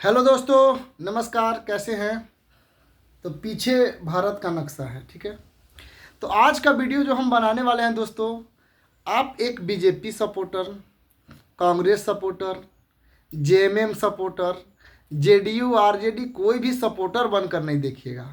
Hello दोस्तों, नमस्कार। कैसे हैं? तो पीछे भारत का नक्शा है, ठीक है। तो आज का वीडियो जो हम बनाने वाले हैं दोस्तों, आप एक BJP supporter, Congress supporter, JMM supporter, JDU RJD कोई भी सपोर्टर बनकर नहीं देखिएगा।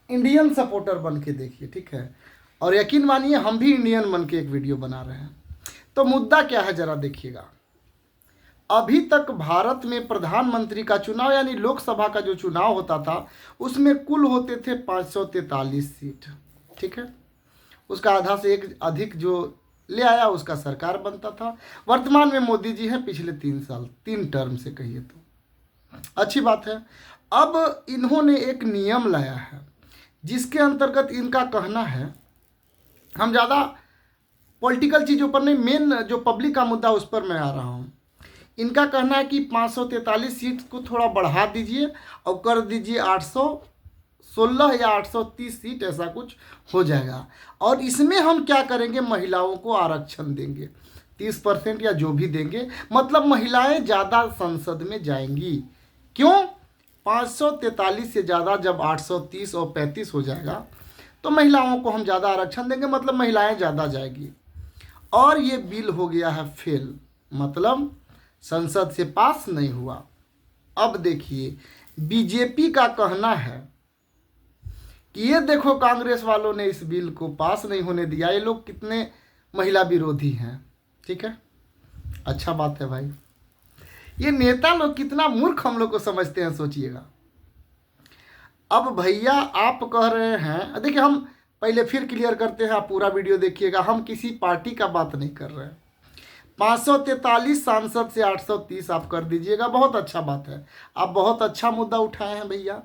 इंडियन सपोर्टर बन के देखिए, ठीक है। और यकीन मानिए हम भी इंडियन बन के एक वीडियो बना रहे हैं। तो मुद्दा क्या है ज़रा देखिएगा। अभी तक भारत में प्रधानमंत्री का चुनाव यानी लोकसभा का जो चुनाव होता था उसमें कुल होते थे 543 सीट, ठीक है। उसका आधा से एक अधिक जो ले आया उसका सरकार बनता था। वर्तमान में मोदी जी हैं, पिछले 3 साल 3 टर्म से कहिए तो अच्छी बात है। अब इन्होंने एक नियम लाया है जिसके अंतर्गत इनका कहना है, हम ज़्यादा पॉलिटिकल चीज़ों पर नहीं, मेन जो पब्लिक का मुद्दा उस पर मैं आ रहा हूँ। इनका कहना है कि 543 सीट को थोड़ा बढ़ा दीजिए और कर दीजिए 816 या 830 सीट, ऐसा कुछ हो जाएगा। और इसमें हम क्या करेंगे, महिलाओं को आरक्षण देंगे 30% या जो भी देंगे, मतलब महिलाएं ज़्यादा संसद में जाएंगी। क्यों? 543 से ज़्यादा जब 830 और 35 हो जाएगा तो महिलाओं को हम ज़्यादा आरक्षण देंगे, मतलब महिलाएं ज़्यादा जाएगी। और ये बिल हो गया है फेल, मतलब संसद से पास नहीं हुआ। अब देखिए बीजेपी का कहना है कि ये देखो कांग्रेस वालों ने इस बिल को पास नहीं होने दिया, ये लोग कितने महिला विरोधी हैं, ठीक है। अच्छा बात है भाई, ये नेता लोग कितना मूर्ख हम लोग को समझते हैं, सोचिएगा। अब भैया आप कह रहे हैं, देखिए हम पहले फिर क्लियर करते हैं, आप पूरा वीडियो देखिएगा। हम किसी पार्टी का बात नहीं कर रहे हैं। 543 सांसद से 830 आप कर दीजिएगा, बहुत अच्छा बात है। आप बहुत अच्छा मुद्दा उठाए हैं भैया।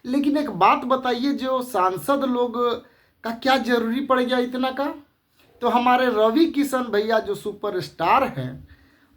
लेकिन एक बात बताइए, जो सांसद लोग का क्या जरूरी पड़ गया इतना का? तो हमारे रवि किशन भैया जो सुपरस्टार हैं,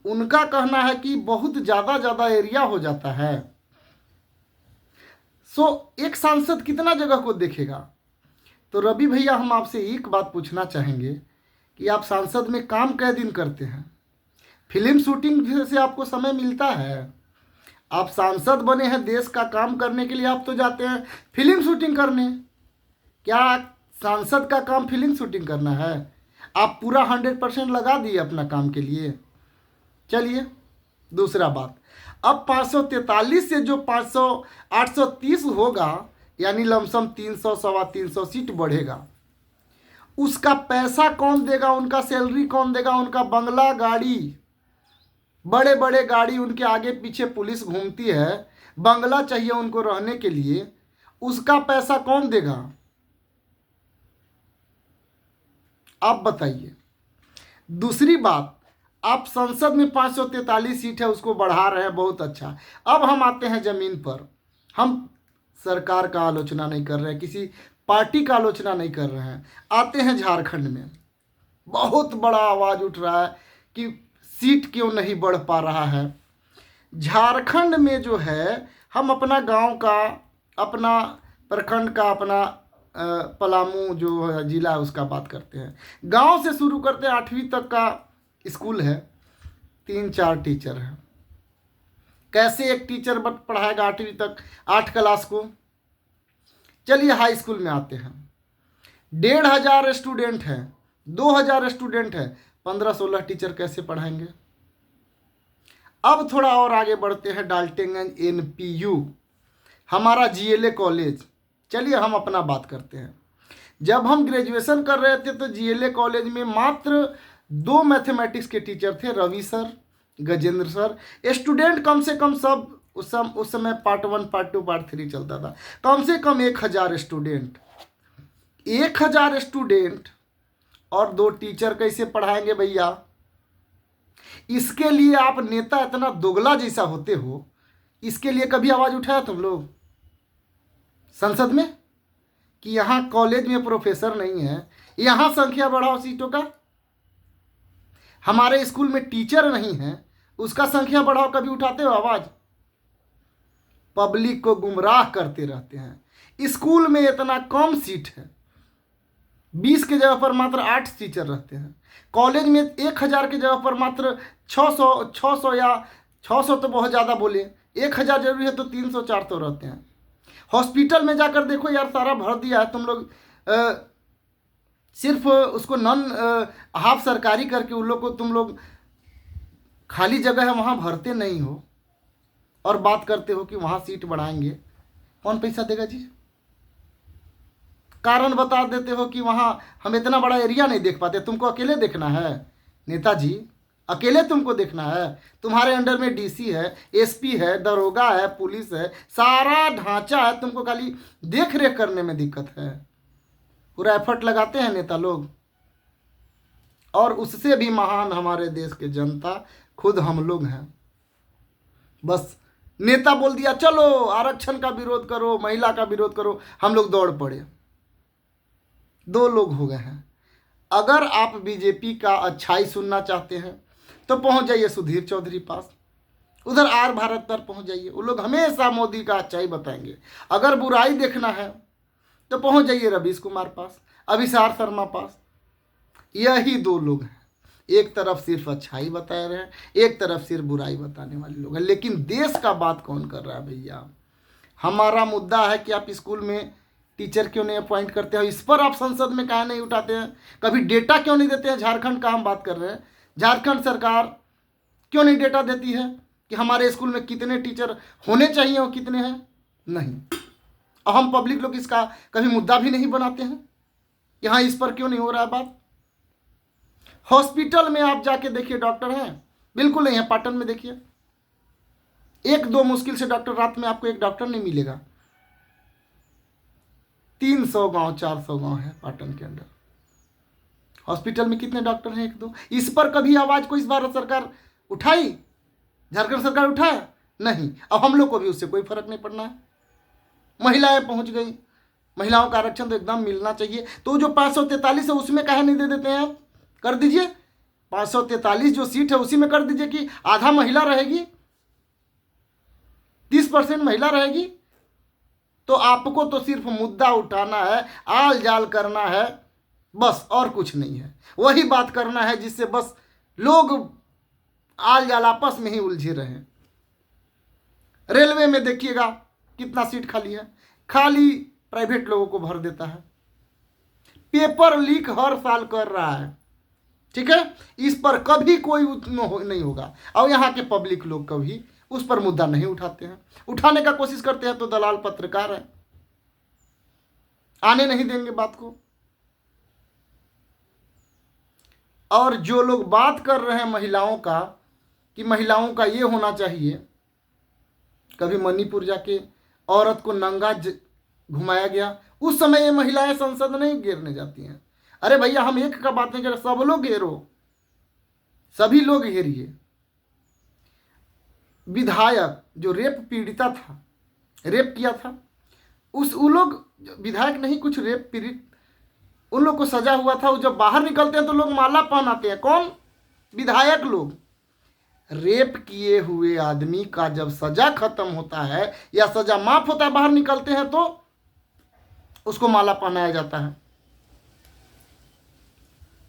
उनका कहना है कि बहुत ज़्यादा एरिया हो जाता है। एक सांसद कितना जगह को देखेगा? तो रवि भैया हम आपसे एक बात पूछना चाहेंगे कि आप सांसद में काम कै दिन करते हैं? फिल्म शूटिंग से आपको समय मिलता है? आप सांसद बने हैं देश का काम करने के लिए, आप तो जाते हैं फिल्म शूटिंग करने। क्या सांसद का काम फिल्म शूटिंग करना है? आप पूरा 100% लगा दिए अपना काम के लिए। चलिए दूसरा बात, अब 543 से जो 500 830 होगा, यानी लमसम 300 सवा 300 सीट बढ़ेगा। उसका पैसा कौन देगा? उनका सैलरी कौन देगा? उनका बंगला गाड़ी, बड़े बड़े गाड़ी, उनके आगे पीछे पुलिस घूमती है, बंगला चाहिए उनको रहने के लिए, उसका पैसा कौन देगा? आप बताइए। दूसरी बात, आप संसद में 543 सीट है उसको बढ़ा रहे हैं, बहुत अच्छा। अब हम आते हैं जमीन पर। हम सरकार का आलोचना नहीं कर रहे हैं, किसी पार्टी का आलोचना नहीं कर रहे हैं। आते हैं झारखंड में, बहुत बड़ा आवाज़ उठ रहा है कि सीट क्यों नहीं बढ़ पा रहा है। झारखंड में जो है, हम अपना गांव का, अपना प्रखंड का, अपना पलामू जो ज़िला है उसका बात करते हैं। गांव से शुरू करते हैं, 8वीं तक का स्कूल है, 3-4 टीचर हैं। कैसे एक टीचर पढ़ाएगा 8वीं तक, 8 क्लास को? चलिए हाई स्कूल में आते हैं। 1500 स्टूडेंट हैं, 2000 स्टूडेंट हैं, 15-16 टीचर कैसे पढ़ाएंगे? अब थोड़ा और आगे बढ़ते हैं, डाल्टनगंज एनपीयू, हमारा जीएलए कॉलेज। चलिए हम अपना बात करते हैं। जब हम ग्रेजुएशन कर रहे थे तो जीएलए कॉलेज में मात्र 2 मैथमेटिक्स के टीचर थे, Ravi sir, Gajendra sir. Student कम से कम सब उस समय पार्ट 1 पार्ट 2 पार्ट 3 चलता था, कम से कम 1000 स्टूडेंट। 1000 स्टूडेंट और 2 टीचर कैसे पढ़ाएंगे भैया? इसके लिए आप नेता इतना दोगला जैसा होते हो, इसके लिए कभी आवाज़ उठाया तुम लोग संसद में कि यहाँ कॉलेज में प्रोफेसर नहीं है, यहाँ संख्या बढ़ाओ सीटों का? हमारे स्कूल में टीचर नहीं है, उसका संख्या बढ़ाओ, कभी उठाते हो आवाज़? पब्लिक को गुमराह करते रहते हैं। स्कूल में इतना कम सीट है, 20 के जगह पर मात्र 8 टीचर रहते हैं। कॉलेज में 1000 के जगह पर मात्र 600 या 600 तो बहुत ज़्यादा बोले, 1000 जरूरी है तो 300-400 रहते हैं। हॉस्पिटल में जाकर देखो यार, सारा भर दिया है। तुम लोग सिर्फ उसको नॉन हाफ सरकारी करके उन लोग को, तुम लोग खाली जगह है वहाँ भरते नहीं हो और बात करते हो कि वहाँ सीट बढ़ाएंगे। कौन पैसा देगा जी? कारण बता देते हो कि वहाँ हम इतना बड़ा एरिया नहीं देख पाते। तुमको अकेले देखना है नेताजी, अकेले तुमको देखना है। तुम्हारे अंडर में डीसी है, एसपी है, दरोगा है, पुलिस है, सारा ढांचा है। तुमको खाली देख रेख करने में दिक्कत है। पूरा एफर्ट लगाते हैं नेता लोग, और उससे भी महान हमारे देश के जनता खुद हम लोग हैं। बस नेता बोल दिया चलो आरक्षण का विरोध करो, महिला का विरोध करो, हम लोग दौड़ पड़े। 2 लोग हो गए हैं। अगर आप बीजेपी का अच्छाई सुनना चाहते हैं तो पहुंच जाइए सुधीर चौधरी पास, उधर आर भारत पर पहुंच जाइए। वो लोग हमेशा मोदी का अच्छाई बताएंगे। अगर बुराई देखना है तो पहुंच जाइए रवीश कुमार पास, अभिसार शर्मा पास। यही 2 लोग हैं। एक तरफ सिर्फ अच्छाई बता रहे हैं, एक तरफ सिर्फ बुराई बताने वाले लोग हैं। लेकिन देश का बात कौन कर रहा है भैया? हमारा मुद्दा है कि आप स्कूल में टीचर क्यों नहीं अपॉइंट करते हो? इस पर आप संसद में काहे नहीं उठाते हैं? कभी डेटा क्यों नहीं देते हैं? झारखंड का हम बात कर रहे हैं। झारखंड सरकार क्यों नहीं डेटा देती है कि हमारे स्कूल में कितने टीचर होने चाहिए और कितने हैं? नहीं। और हम पब्लिक लोग इसका कभी मुद्दा भी नहीं बनाते हैं कि हाँ इस पर क्यों नहीं हो रहा है बात। हॉस्पिटल में आप जाके देखिए, डॉक्टर हैं? बिल्कुल नहीं है। पाटन में देखिए, 1-2 मुश्किल से डॉक्टर, रात में आपको एक डॉक्टर नहीं मिलेगा। 300 गांव 400 गांव है पाटन के अंदर। हॉस्पिटल में कितने डॉक्टर हैं? 1-2। इस पर कभी आवाज कोई इस बार सरकार उठाई? झारखंड सरकार उठाया? नहीं। अब हम लोग को भी उससे कोई फर्क नहीं पड़ना है। महिलाएं पहुंच गई, महिलाओं का आरक्षण तो एकदम मिलना चाहिए। तो जो 543 है उसमें काहे नहीं दे देते हैं आप? कर दीजिए। 543 जो सीट है उसी में कर दीजिए कि आधा महिला रहेगी, 30% महिला रहेगी। तो आपको तो सिर्फ मुद्दा उठाना है, आल जाल करना है, बस, और कुछ नहीं है। वही बात करना है जिससे बस लोग आल जाल आपस में ही उलझे रहे। रेलवे में देखिएगा कितना सीट खाली है, खाली प्राइवेट लोगों को भर देता है। पेपर लीक हर साल कर रहा है, ठीक है? इस पर कभी कोई नहीं होगा। और यहाँ के पब्लिक लोग कभी उस पर मुद्दा नहीं उठाते हैं। उठाने का कोशिश करते हैं तो दलाल पत्रकार है, आने नहीं देंगे बात को। और जो लोग बात कर रहे हैं महिलाओं का कि महिलाओं का ये होना चाहिए, कभी मणिपुर जाके औरत को नंगा घुमाया गया, उस समय ये महिलाएं संसद नहीं घेरने जाती हैं। अरे भैया, हम एक का बात नहीं कर रहे, सब लोग घेरो, सभी लोग घेरिए। विधायक जो रेप पीड़िता था, रेप किया था, वो लोग विधायक नहीं, कुछ रेप पीड़ित, उन लोग को सजा हुआ था। वो जब बाहर निकलते हैं तो लोग माला पहनाते हैं। कौन? विधायक लोग। रेप किए हुए आदमी का जब सजा खत्म होता है या सजा माफ होता है, बाहर निकलते हैं तो उसको माला पहनाया जाता है।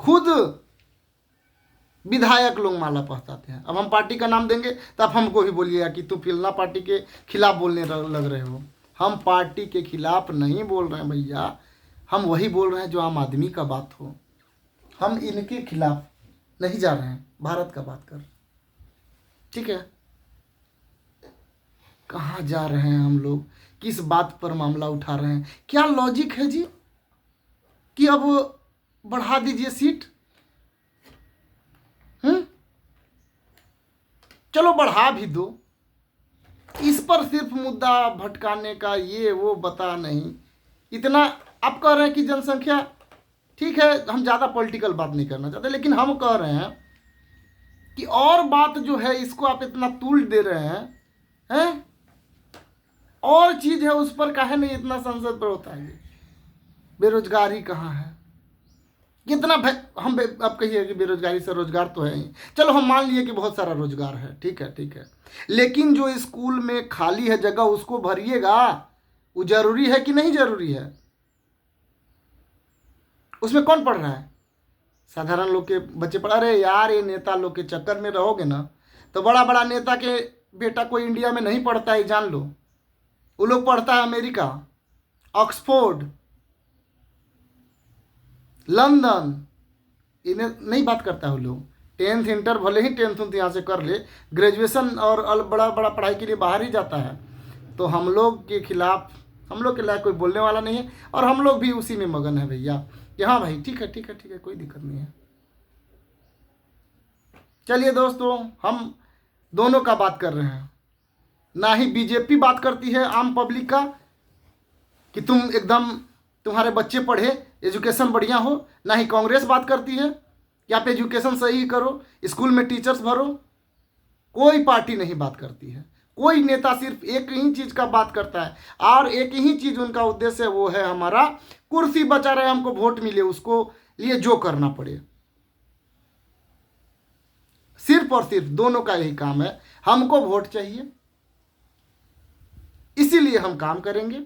खुद विधायक लोग माला पहनाते हैं। अब हम पार्टी का नाम देंगे तो आप हमको भी बोलिएगा कि तू फिलना पार्टी के खिलाफ बोलने लग रहे हो। हम पार्टी के खिलाफ नहीं बोल रहे हैं भैया, हम वही बोल रहे हैं जो आम आदमी का बात हो। हम इनके खिलाफ नहीं जा रहे हैं, भारत का बात कर रहे हैं, ठीक है? कहाँ जा रहे हैं हम लोग? किस बात पर मामला उठा रहे हैं? क्या लॉजिक है जी कि अब बढ़ा दीजिए सीट? चलो बढ़ा भी दो, इस पर सिर्फ मुद्दा भटकाने का ये वो बता नहीं। इतना आप कह रहे हैं कि जनसंख्या, ठीक है, हम ज़्यादा पॉलिटिकल बात नहीं करना चाहते, लेकिन हम कह रहे हैं कि और बात जो है इसको आप इतना तूल दे रहे हैं? और चीज़ है उस पर काहे नहीं इतना संसद पर होता है? बेरोजगारी कहाँ है? कितना हम अब कहिए कि बेरोजगारी से रोजगार तो है ही। चलो हम मान लिए कि बहुत सारा रोजगार है, ठीक है, ठीक है, लेकिन जो स्कूल में खाली है जगह उसको भरिएगा। वो जरूरी है कि नहीं जरूरी है? उसमें कौन पढ़ रहा है? साधारण लोग के बच्चे पढ़। अरे यार, ये नेता लोग के चक्कर में रहोगे ना तो बड़ा बड़ा नेता के बेटा कोई इंडिया में नहीं पढ़ता है, जान लो। वो लोग पढ़ता है अमेरिका, ऑक्सफोर्ड, लंदन, इन्हें नहीं बात करता है वो लोग। 10th इंटर भले ही 10th यहाँ से कर ले, ग्रेजुएशन और बड़ा बड़ा पढ़ाई के लिए बाहर ही जाता है। तो हम लोग के खिलाफ, हम लोग के लायक कोई बोलने वाला नहीं है, और हम लोग भी उसी में मगन है भैया कि हाँ भाई ठीक है ठीक है ठीक है, कोई दिक्कत नहीं है। चलिए दोस्तों, हम दोनों का बात कर रहे हैं, ना ही बीजेपी बात करती है आम पब्लिक का कि तुम एकदम, तुम्हारे बच्चे पढ़े, एजुकेशन बढ़िया हो, ना ही कांग्रेस बात करती है कि आप एजुकेशन सही करो, स्कूल में टीचर्स भरो। कोई पार्टी नहीं बात करती है, कोई नेता सिर्फ एक ही चीज़ का बात करता है, और एक ही चीज़ उनका उद्देश्य है, वो है हमारा कुर्सी बचा रहे, हमको वोट मिले, उसको लिए जो करना पड़े। सिर्फ और सिर्फ दोनों का यही काम है, हमको वोट चाहिए, इसीलिए हम काम करेंगे,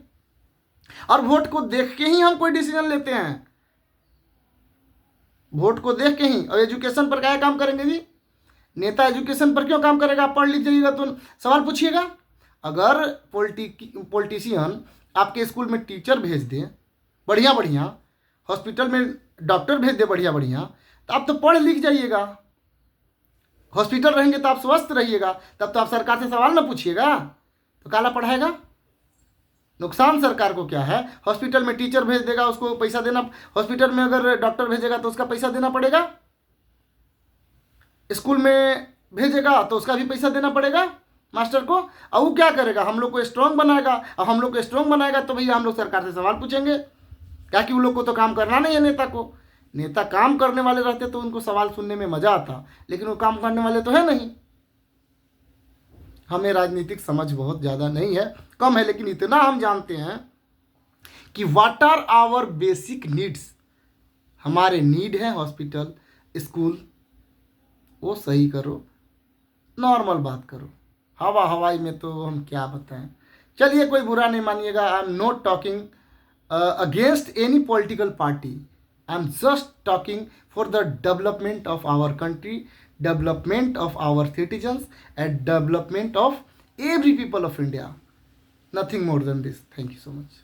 और वोट को देख के ही हम कोई डिसीजन लेते हैं। वोट को देख के ही। और एजुकेशन पर क्या काम करेंगे जी? नेता एजुकेशन पर क्यों काम करेगा? आप पढ़ लीजिएगा तो सवाल पूछिएगा। अगर पॉलिटिशियन आपके स्कूल में टीचर भेज दे बढ़िया बढ़िया, हॉस्पिटल में डॉक्टर भेज दे बढ़िया बढ़िया, तो आप तो पढ़ लिख जाइएगा। हॉस्पिटल रहेंगे तो आप स्वस्थ रहिएगा, तब तो आप सरकार से सवाल ना पूछिएगा, तो काला पढ़ाएगा। नुकसान सरकार को क्या है? हॉस्पिटल में टीचर भेज देगा, उसको पैसा देना, हॉस्पिटल में अगर डॉक्टर भेजेगा तो उसका पैसा देना पड़ेगा, स्कूल में भेजेगा तो उसका भी पैसा देना पड़ेगा मास्टर को। और वो क्या करेगा? हम लोग को स्ट्रांग बनाएगा, और हम लोग को स्ट्रांग बनाएगा तो भैया हम लोग सरकार से सवाल पूछेंगे, क्या कि उन लोग को तो काम करना नहीं है। नेता को, नेता काम करने वाले रहते तो उनको सवाल सुनने में मजा आता, लेकिन वो काम करने वाले तो है नहीं। हमें राजनीतिक समझ बहुत ज़्यादा नहीं है, कम है, लेकिन इतना हम जानते हैं कि what are our basic needs. हमारे नीड है हॉस्पिटल, स्कूल, वो सही करो, नॉर्मल बात करो। हवा हवाई में तो हम क्या बताएं। चलिए, कोई बुरा नहीं मानिएगा, I am not talking against any political party, I am just talking for the development of our country, development of our citizens, and development of every people of India. Nothing more than this. Thank you so much.